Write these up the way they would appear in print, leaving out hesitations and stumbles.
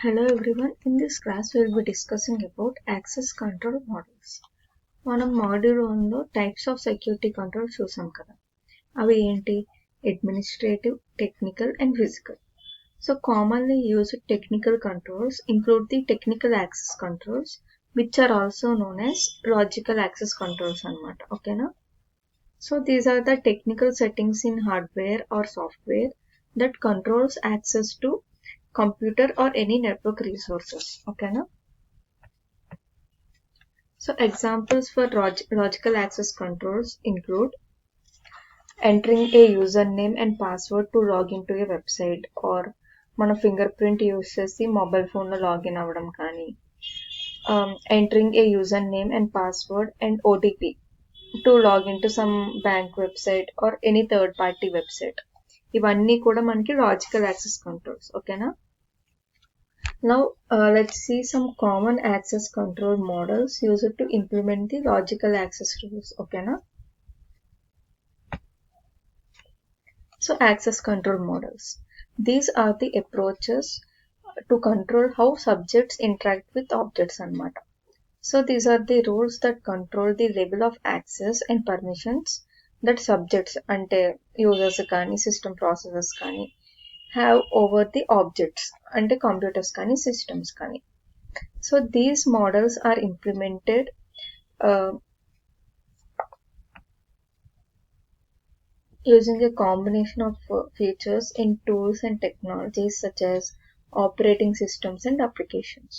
Hello everyone, in this class we will be discussing about access control models. మనం module 1లో types of security control చూసాం కదా. అవి ఏంటి? Administrative, technical and physical. So commonly used technical controls include the technical access controls which are also known as logical access controls అన్నమాట. ఓకేనా? So these are the technical settings in hardware or software that controls access to computer or any network resources. Okay na? So examples for logical access controls include entering a username and password to log into a website, or మన fingerprint use చేసి mobile ఫోన్లో login అవ్వడం కానీ, entering a username and password and OTP to log into some bank website or any third party website. ఇవన్నీ కూడా మనకి logical access controls. ఓకేనా? Now let's see some common access control models used to implement the logical access rules. Okay na? So access control models. These are the approaches to control how subjects interact with objects anamata. So these are the rules that control the level of access and permissions that subjects ante users kani system processors kani have over the objects and computers kani systems kani. So these models are implemented using a combination of features in tools and technologies such as operating systems and applications.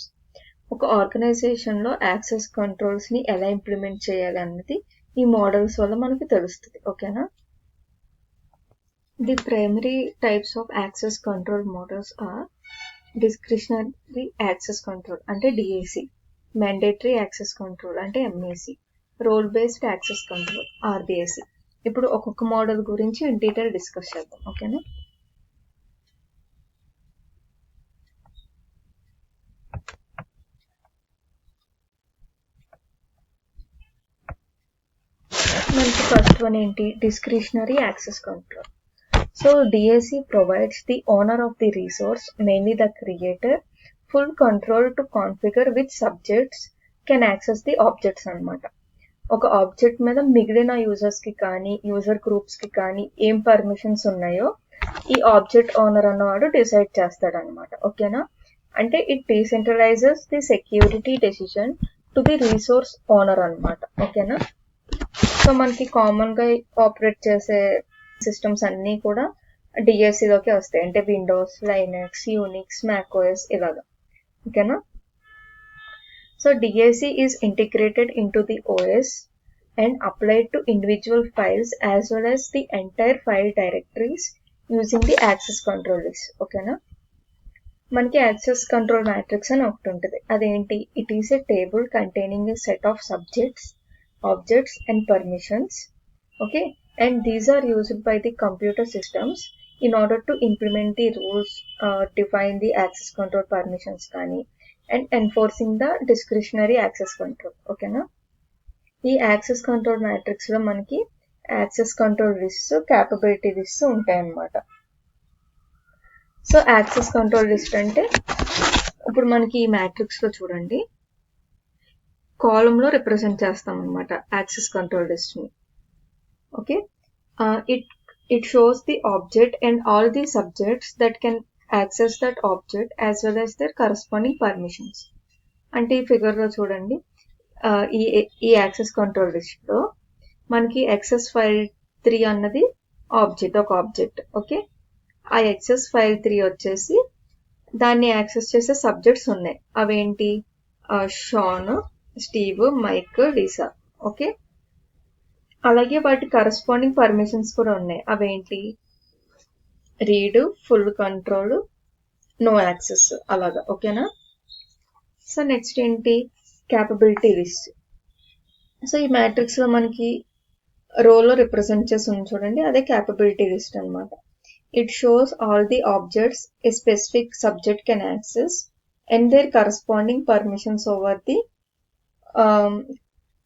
ఒక ఆర్గనైజేషన్లో access కంట్రోల్స్ని ఎలా implement చేయాలి అన్నది ఈ models వల్ల మనకి తెలుస్తుంది. ఓకేనా? The primary types of access control models are discretionary access control అంటే DAC, mandatory access control అంటే MAC, role based access control RBAC. ఇప్పుడు ఒక్కొక్క మోడల్ గురించి ఇన్ డీటెయిల్ డిస్కస్ చేద్దాం. ఓకేనా? మనకి ఫస్ట్ వన్ ఏంటి? Discretionary access control. So DAC provides the owner of the resource, mainly the creator, full control to configure which subjects can access the objects అన్నమాట. ఒక object మీద మిగిలిన యూజర్స్కి కానీ యూజర్ గ్రూప్స్కి కానీ ఏం పర్మిషన్స్ ఉన్నాయో ఈ ఆబ్జెక్ట్ ఓనర్ అన్నవాడు డిసైడ్ చేస్తాడనమాట. ఓకేనా? అంటే it decentralises the security decision to the resource owner అన్నమాట. ఓకేనా? సో మనకి కామన్గా ఆపరేట్ చేసే సిస్టమ్స్ అన్నీ కూడా డిఎస్సిలోకి వస్తాయి. అంటే విండోస్, లైనక్స్, యూనిక్స్, మ్యాక్ఓఎస్ ఇలాగా. ఓకేనా? So DAC is integrated into the OS and applied to individual files as well as the entire file directories using the access control list. ఓకేనా? మనకి యాక్సెస్ కంట్రోల్ మ్యాట్రిక్స్ అని ఒకటి ఉంటుంది. అదేంటి? It is a table containing a set of subjects, objects and permissions. Okay, and these are used by the computer systems in order to implement the rules, define the access control permissions kani, and enforcing the discretionary access control. Okay na? ఈ access control matrix లో మనకి access control list, capability list ఉంటాయి అన్నమాట. So access control list అంటే ఇప్పుడు మనకి ఈ matrix లో చూడండి, కాలంలో రిప్రజెంట్ చేస్తాం అనమాట యాక్సెస్ కంట్రోల్ లిస్ట్ ని. Okay, it shows the object and all the subjects that can access that object as well as their corresponding permissions. అంటే ఈ ఫిగర్ లో చూడండి, ఈ యాక్సెస్ కంట్రోల్ లిస్ట్ లో మనకి యాక్సెస్ ఫైల్ 3 అన్నది ఆబ్జెక్ట్, ఒక ఆబ్జెక్ట్. ఓకే, ఆ యాక్సెస్ ఫైల్ 3 వచ్చేసి దాన్ని యాక్సెస్ చేసే సబ్జెక్ట్స్ ఉన్నాయి. అవేంటి? Shawn, Steve, Mike, Lisa. Okay, అలాగే వాటి కరస్పాండింగ్ పర్మిషన్స్ కూడా ఉన్నాయి. అవేంటి? Read, full control, no access అలాగా. ఓకేనా? సో నెక్స్ట్ ఏంటి? Capability list. సో ఈ మ్యాట్రిక్స్ లో మనకి రోలో రిప్రజెంట్ చేసి ఉంది చూడండి, అదే క్యాపబిలిటీ లిస్ట్ అనమాట. It shows all the objects a specific subject can access and their corresponding permissions over the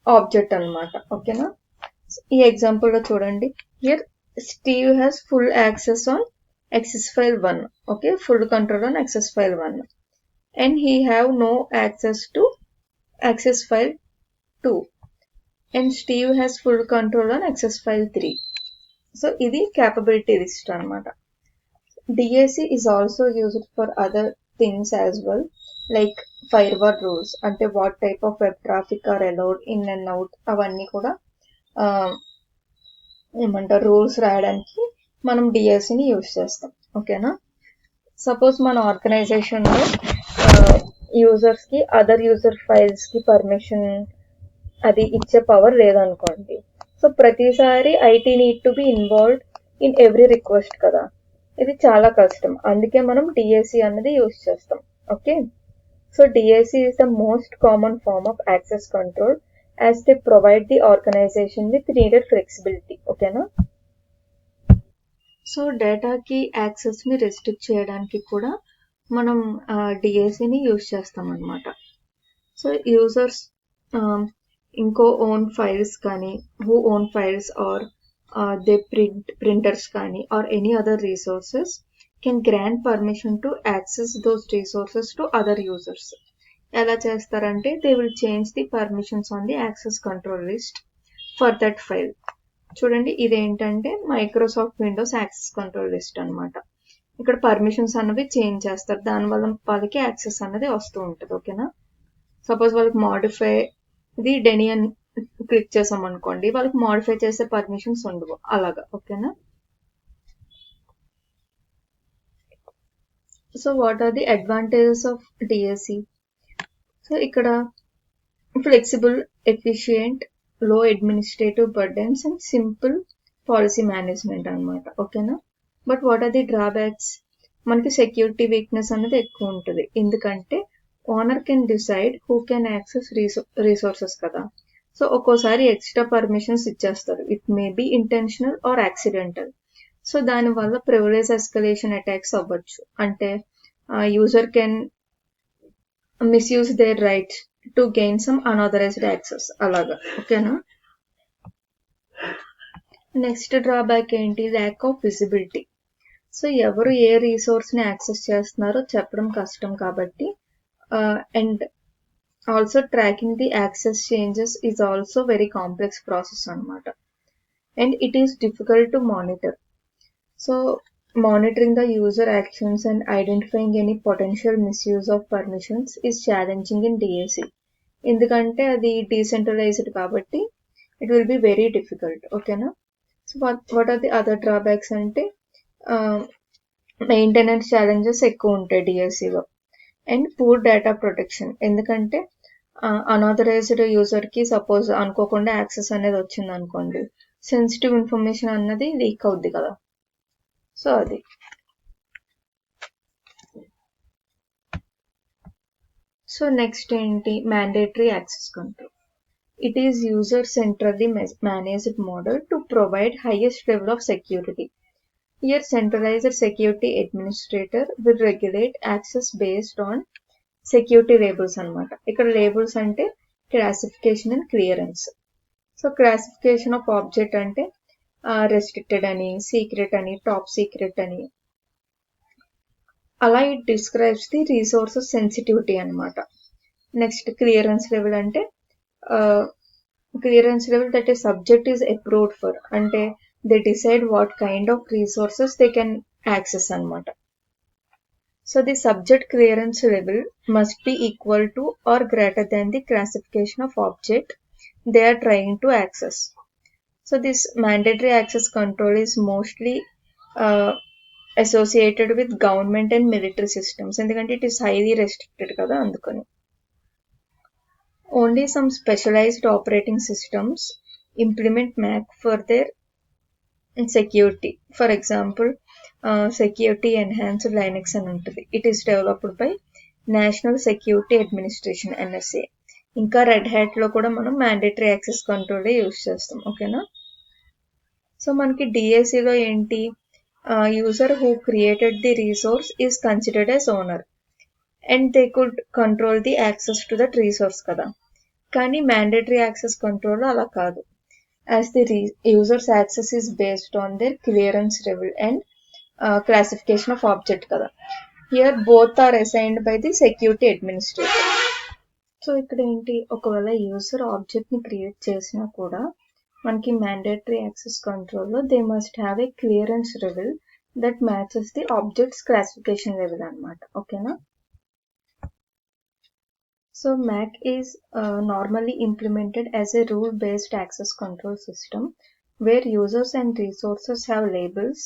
object అనమాట. ఓకేనా? ఈ ఎగ్జాంపుల్ లో చూడండి, here Steve has full access on access file 1. Okay, full control on access file 1. and he have no access to access file 2, and Steve has full control on access file 3. So ఇది capability list అన్నమాట. DAC is also used for other things as well, like firewall rules, అంటే what type of web traffic are allowed in and out, అవన్నీ కూడా ఏమంటారు rules రాయడానికి మనం డిఎస్సిని use చేస్తాం. ఓకేనా? సపోజ్ మన ఆర్గనైజేషన్లో యూజర్స్కి అదర్ యూజర్ ఫైల్స్కి పర్మిషన్ అది ఇచ్చే పవర్ లేదనుకోండి. సో ప్రతిసారి IT need to be involved in every request కదా, ఇది చాలా కష్టం. అందుకే మనం డిఏసి అన్నది యూజ్ చేస్తాం. Okay, so DAC is the most common form of access control as they provide the organization with needed flexibility. ఓకేనా? సో డేటాకి యాక్సెస్ని రెస్ట్రిక్ట్ చేయడానికి కూడా మనం డిఏసిని యూజ్ చేస్తాం అన్నమాట. సో యూజర్స్ ఇంకో ఓన్ ఫైల్స్ కానీ, who own files or they printers కానీ or any other resources can grant permission to access those resources to other users. ఎలా చేస్తారంటే they will change the permissions on the access control list for that file. చూడండి, ఇదేంటంటే Microsoft Windows access control list అనమాట. ఇక్కడ permissions అన్నవి change చేస్తారు, దానివల్ల వాళ్ళకి యాక్సెస్ అన్నది వస్తూ ఉంటుంది. ఓకేనా? సపోజ్ వాళ్ళకి మాడిఫై ది డెనియన్ క్లిక్ చేసాం అనుకోండి, వాళ్ళకి మాడిఫై చేసే పర్మిషన్స్ ఉండవు అలాగా. ఓకేనా? So what are the advantages of DSC? So ఇక్కడ flexible, efficient, low administrative burdens and simple policy management అనమాట. ఓకేనా? But what are the drawbacks? మనకి సెక్యూరిటీ వీక్నెస్ అనేది ఎక్కువ ఉంటుంది, ఎందుకంటే owner can decide who can access resources కదా. So ఒక్కోసారి ఎక్స్ట్రా పర్మిషన్స్ ఇచ్చేస్తారు, it may be intentional or accidental. So దానివల్ల ప్రివిలేజ్ ఎస్కలేషన్ అటాక్స్ అవ్వచ్చు, అంటే user can misuse their rights to gain some unauthorized access అలాగా. ఓకేనా? నెక్స్ట్ డ్రాబ్యాక్ ఏంటి? Lack of visibility. So ఎవరు ఏ రీసోర్స్ని యాక్సెస్ చేస్తున్నారో చెప్పడం కష్టం కాబట్టి, and also tracking the access changes is also very complex process అనమాట, and it is difficult to monitor. So monitoring the user actions and identifying any potential misuse of permissions is challenging in DAC. ఎందుకంటే అది decentralised కాబట్టి it will be very difficult. ఓకేనా? So what are the other drawbacks అంటే maintenance challenges ఎక్కువ ఉంటాయి డిఎస్సిలో, and poor data protection, ఎందుకంటే unauthorised యూజర్కి సపోజ్ అనుకోకుండా యాక్సెస్ అనేది వచ్చింది అనుకోండి, సెన్సిటివ్ ఇన్ఫర్మేషన్ అన్నది లీక్ అవుద్ది కదా. సో అది. సో నెక్స్ట్ ఏంటి? Mandatory access control. It is user centrally managed model to provide highest level of security. Here centralized security administrator will regulate access based on security labels అనమాట. ఇక్కడ labels అంటే classification and clearance. So classification of object అంటే restricted అని, secret అని, top secret అని, అలా it describes the resources sensitivity అనమాట. Next clearance level అంటే clearance level that a subject is approved for, అంటే they decide what kind of resources they can access అనమాట. So the subject clearance level must be equal to or greater than the classification of object they are trying to access. So this mandatory access control is mostly associated with government and military systems, ఎందుకంటే it is highly restricted కదా, అందుకని. Only some specialized operating systems implement MAC for their security. For example, Security Enhanced Linux అని ఉంటుంది. It is developed by National Security Administration NSA. ఇంకా red హ్యాట్లో కూడా మనం mandatory access కంట్రోలే use చేస్తాం. ఓకేనా? So మనకి డిఏసిలో ఏంటి? User who created the resource is considered as owner and they could control the access to that resource కదా. కానీ mandatory access control అలా కాదు, as the users access is based on there clearance level and classification of object కదా. Here both are assigned by the security administrator. So ఇక్కడ ఏంటి, ఒకవేళ user object ని create చేసినా కూడా మనకి మ్యాండేటరీ యాక్సెస్ కంట్రోల్లో they must have a clearance level that matches the objects classification level అనమాట. ఓకేనా. So MAC is normally implemented as a rule-based access control system where users and resources have labels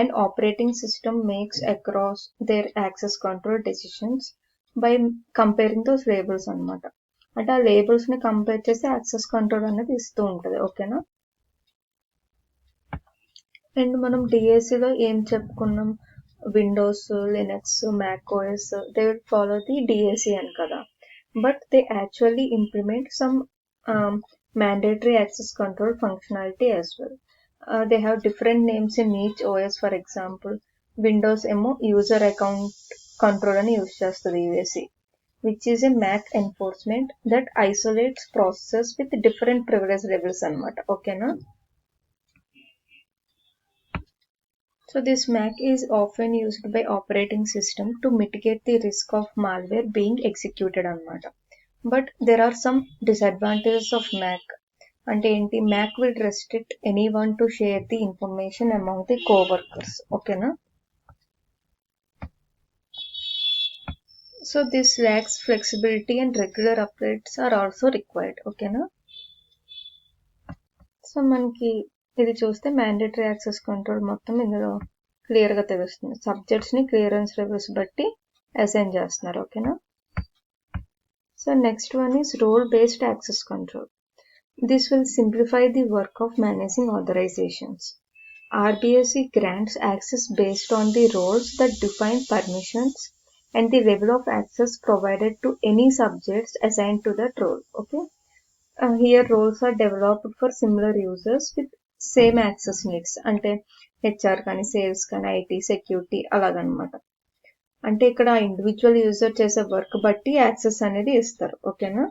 and operating system makes across their access control decisions by comparing those labels అనమాట. అంటే ఆ labels ని compare చేసి access control అనేది ఇస్తూ ఉంటుంది. ఓకేనా. And మనం డిఏసీలో ఏం చెప్పుకున్నాం, Windows, Linux, Mac OS they will follow the DAC అని కదా. But they actually implement some mandatory access control functionality as well. They have different names in each OS. For example, Windows ఏమో user account control అని use చేస్తుంది UAC, which is a MAC enforcement that isolates processes with different privilege levels అనమాట. ఓకేనా. So this MAC is often used by operating system to mitigate the risk of malware being executed అనమాట. But there are some disadvantages of MAC. అంటే ఏంటి, MAC will restrict anyone to share the information among the co-workers. ఓకేనా. So this lacks flexibility and regular updates are also required. ఓకేనా. So మనకి ఇది చూస్తే mandatory access control మొత్తం ఇందులో clear గా తెలుస్తుంది. సబ్జెక్ట్స్ ని క్లియరెన్స్ లెవెల్స్ బట్టి అసైన్ చేస్తున్నారు. ఓకేనా. So next one is role-based access control. This will simplify the work of managing authorizations. RBAC grants access based on the roles that define permissions and the level of access provided to any subjects assigned to that role. Okay. Here roles are developed for similar users with same access needs. అంటే HR కానీ, sales కానీ, IT, security అలాగనమాట. అంటే ఇక్కడ individual user చేసే work బట్టి access అనేది ఇస్తారు. ఓకేనా.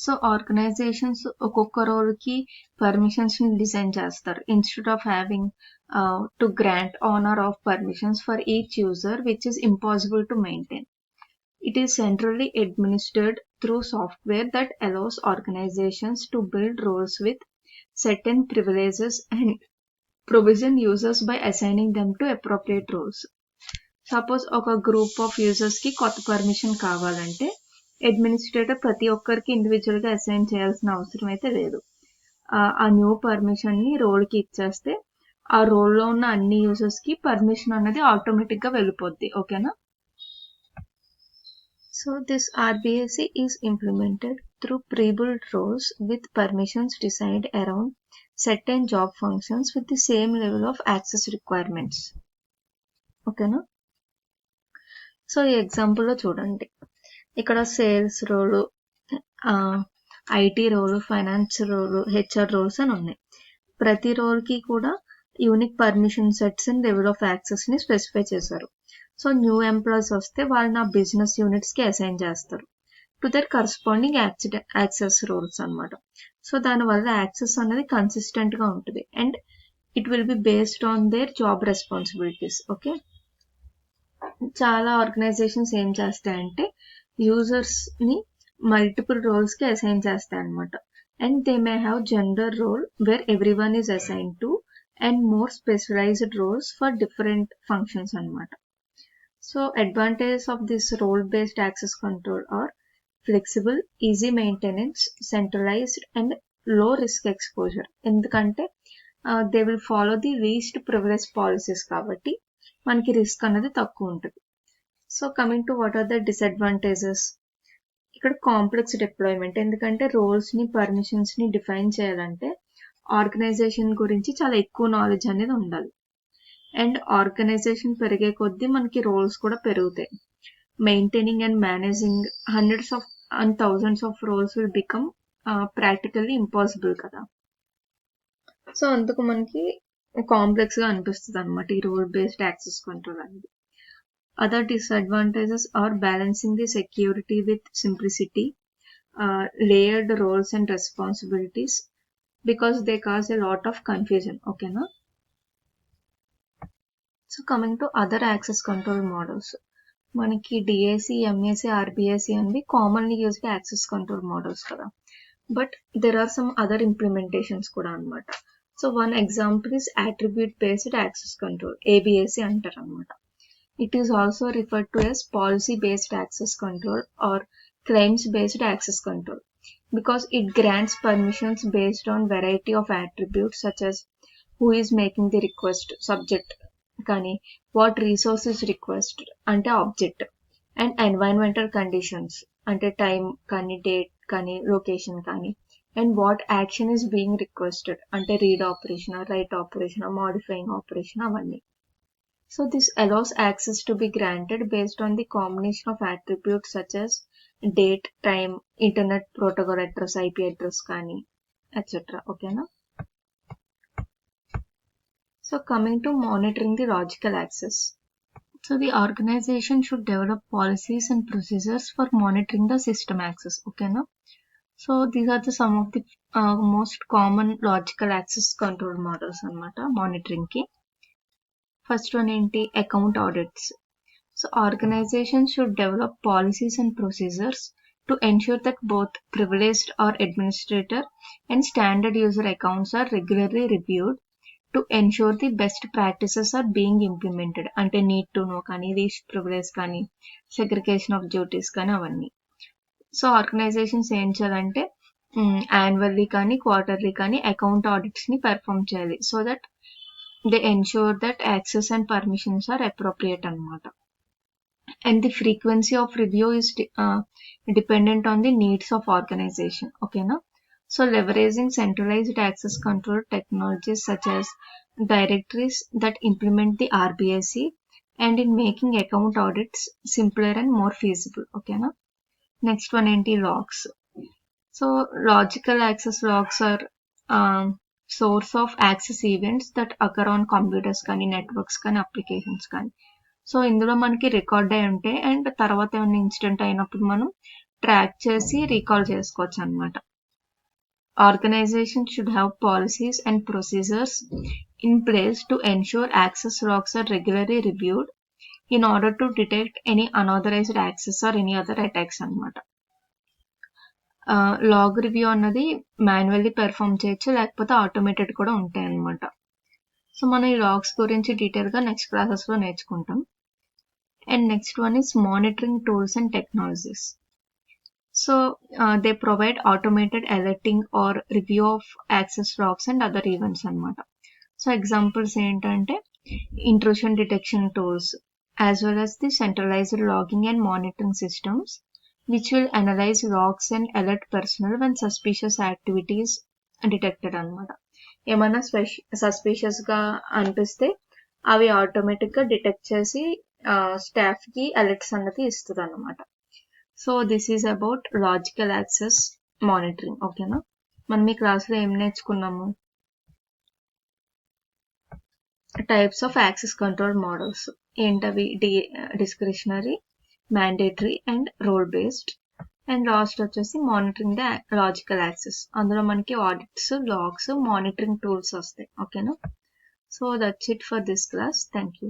సో ఆర్గనైజేషన్స్ ఒక్కొక్క రోల్ కి పర్మిషన్స్ ని డిజైన్ చేస్తారు instead of having to grant honour of permissions for each user which is impossible to maintain. It is centrally administered through software that allows organizations to build roles with certain privileges and provision users by assigning them to appropriate roles. Suppose ఒక group of users కి కొత్త permission కావాలంటే administrator ప్రతి ఒక్కరికి individual గా assign చేయాల్సిన అవసరం అయితే లేదు. ఆ న్యూ పర్మిషన్ ని రోల్ కి ఇచ్చేస్తే ఆ రోల్ లో ఉన్న అన్ని యూజర్స్ కి పర్మిషన్ అనేది ఆటోమేటిక్ గా వెళ్ళిపోద్ది. ఓకేనా. So this RBAC is implemented through pre-built roles with permissions designed around certain job functions with the same level of access requirements. ఓకేనా. సో ఈ ఎగ్జాంపుల్లో చూడండి, ఇక్కడ sales role, IT role, finance role, HR roles అని ఉన్నాయి. ప్రతి రోల్కి కూడా unique permission sets and level of access ని స్పెసిఫై చేశారు. సో న్యూ ఎంప్లాయీస్ వస్తే వాళ్ళని ఆ బిజినెస్ యూనిట్స్ కి అసైన్ చేస్తారు to their corresponding access roles అనమాట. సో దానివల్ల యాక్సెస్ అనేది కన్సిస్టెంట్ గా ఉంటుంది and it will be based on their job responsibilities. Okay. చాలా ఆర్గనైజేషన్స్ ఏం చేస్తాయంటే యూజర్స్ ని మల్టిపుల్ రోల్స్ కి అసైన్ చేస్తాయి అనమాట. And they may have general role where every one is assign to and more specialized roles for different functions అనమాట. So advantages of this role-based access control are flexible, easy maintenance, centralized and low risk exposure. ఎందుకంటే they will follow the least privilege policies కాబట్టి మనకి risk అనేది తక్కువ ఉంటుంది. So coming to what are the disadvantages, ఇక్కడ complex deployment. ఎందుకంటే roles ని, permissions ని డిఫైన్ చేయాలంటే ఆర్గనైజేషన్ గురించి చాలా ఎక్కువ నాలెడ్జ్ అనేది ఉండాలి. అండ్ ఆర్గనైజేషన్ పెరిగే కొద్దీ మనకి రోల్స్ కూడా పెరుగుతాయి. Maintaining and managing hundreds of and thousands of roles will become practically impossible కదా. సో అందుకు మనకి కాంప్లెక్స్ గా అనిపిస్తుంది అనమాట ఈ రోల్ బేస్డ్ యాక్సెస్ కంట్రోల్ అనేది. Other disadvantages are balancing the security with simplicity, layered roles and responsibilities because they cause a lot of confusion. ఓకేనా. So coming to other access control models, మనకి DAC, MAC, RBAC అనేవి commonly used access control models కదా, but there are some other implementations కూడా అనమాట. So one example is attribute based access control, ABAC అంటారు అనమాట. It is also referred to as policy-based access control or claims-based access control because it grants permissions based on variety of attributes such as who is making the request, subject, kani, what resource is requested, ante object, and environmental conditions, ante time, kani, date, kani, location, kani, and what action is being requested, ante read operation, or write operation, or modifying operation, avanni. So this allows access to be granted based on the combination of attributes such as date, time, internet protocol address, IP address, kani, etc. Okay, na? So coming to monitoring the logical access. So the organization should develop policies and procedures for monitoring the system access. Okay, na? So these are some of the most common logical access control models anamata monitoring ki. First one ఏంటి, account audits. So organizations should develop policies and procedures to ensure that both privileged or administrator and standard user accounts are regularly reviewed to ensure the best practices are being implemented. అంటే need to know కానీ, least privilege కానీ, segregation of duties కానీ అవన్నీ. So organisations ఏం చేయాలంటే annually కానీ quarterly కానీ account ఆడిట్స్ని perform చేయాలి. So that they ensure that access and permissions are appropriate anamata. And the frequency of review is dependent on the needs of organization. Okay na? So leveraging centralized access control technologies such as directories that implement the RBAC and in making account audits simpler and more feasible. Okay na? Next one enti, logs. So logical access logs are source of access events that occur on computers కానీ, networks కానీ, applications కానీ. So ఇందులో మనకి record అయి ఉంటాయి and తర్వాత ఏమైనా incident అయినప్పుడు మనం ట్రాక్ చేసి రీకాల్ చేసుకోవచ్చు అనమాట. Organization should have policies and procedures in place to ensure access logs are regularly reviewed in order to detect any unauthorized access or any other attacks అనమాట. లాగ్ రివ్యూ అన్నది manually perform చేయొచ్చు, లేకపోతే automated కూడా ఉంటాయి అన్నమాట. So మనం ఈ logs గురించి డీటెయిల్గా నెక్స్ట్ క్లాసెస్లో నేర్చుకుంటాం. And next one is monitoring tools and technologies. So they provide automated alerting or review of access logs and other events అనమాట. సో ఎగ్జాంపుల్స్ ఏంటంటే intrusion detection tools as well as the centralized logging and monitoring systems which will analyze logs and alert personnel when suspicious activities detected అనమాట. ఏమైనా సస్పిషియస్గా అనిపిస్తే అవి ఆటోమేటిక్గా detect చేసి స్టాఫ్కి alerts అన్నది ఇస్తుంది అనమాట. So this is about logical access monitoring. ఓకేనా? మనం ఈ క్లాస్లో ఏం నేర్చుకున్నాము? Types of access control models ఏంటవి? Discretionary, mandatory and role based, and last వచ్చేసి మానిటరింగ్ ద లాజికల్ యాక్సెస్. అందులో మనకి ఆడిట్స్, లాగ్స్, మానిటరింగ్ టూల్స్ వస్తాయి. ఓకేనా? So that's it for this class. Thank you.